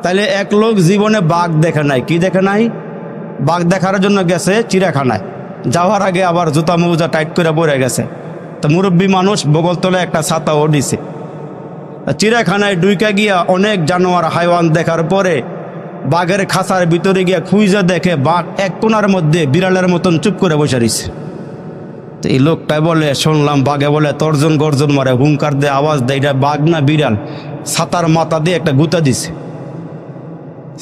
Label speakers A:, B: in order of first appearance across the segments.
A: তাহলে এক লোক জীবনে বাঘ দেখে নাই, কি দেখে নাই? বাঘ দেখার জন্য গেছে চিড়িয়াখানায়, যাওয়ার আগে আবার জুতা মোজা টাইট করে পড়ে গেছে। তো মুরব্বী মানুষ বগল তলে একটা ছাতা ওডিছে। চিড়িয়াখানায় ডুইকা গিয়া অনেক জানোয়ার হাইওয়ান দেখার পরে বাঘের খাঁচার ভিতরে গিয়া খুঁজে দেখে বাঘ এক কোণার মধ্যে বিড়ালের মতন চুপ করে বসে রয়েছে। তো এই লোকটাই বলে, শুনলাম বাঘে বলে তর্জন গর্জন মারে, হুঙ্কার দিয়ে আওয়াজ দেয়, এটা বাঘ না বিড়াল। ছাতার মাথা দিয়ে একটা গুতা দিছে।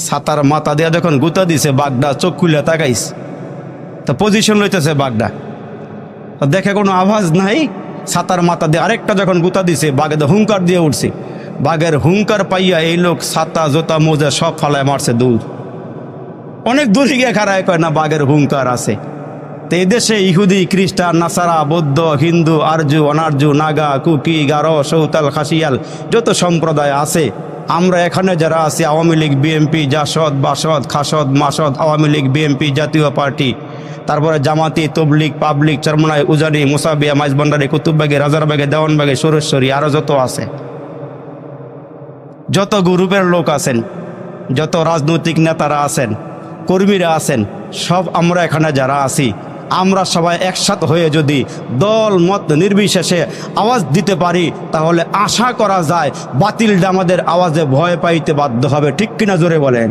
A: ছাতার মাথা দিয়ে যখন গুতা দিছে, বাঘটা চোখ খুলে তাকাইছে। তো পজিশন লইতেছে বাঘটা, দেখে কোনো আওয়াজ নাই। ছাতার মাথা দিয়ে আরেকটা যখন গুতা দিছে, বাঘে তো হুঙ্কার দিয়ে উঠছে। বাঘের হুঙ্কার পাইয়া এই লোক ছাতা জোতা মোজা সব ফালায় মারছে দূর। অনেক দূরে গিয়ে খাড়ায় কয় না বাঘের হুঙ্কার আছে। তো এই দেশে ইহুদি, খ্রিস্টান, নাসারা, বৌদ্ধ, হিন্দু, আরজু, অনারজু, নাগা, কুকি, গারো, সৌতাল, খাসিয়াল যত সম্প্রদায় আছে, আমরা এখানে যারা আছি আওয়ামী লীগ, বিএনপি, জাসদ, বাসদ, খাসদ, মাসদ, আওয়ামী লীগ, বিএনপি, জাতীয় পার্টি, তারপরে জামাতি, তবলিগ, পাবলিক, চরমনাই, উজানি, মুসাবিয়া, মাইজবান্ডারি, কুতুববাগে, রাজারবাগে, দেওয়ানবাগে, সুরেশ্বরী, আরও যত আছে, যত গ্রুপের লোক আছেন, যত রাজনৈতিক নেতারা আছেন, কর্মীরা আছেন, সব আমরা এখানে যারা আছি, আমরা সবাই একসাথে হয়ে যদি দল মত নির্বিশেষে আওয়াজ দিতে পারি, তাহলে আশা করা যায় বাতিলটা আমাদের আওয়াজে ভয় পাইতে বাধ্য হবে। ঠিক কিনা জোরে বলেন?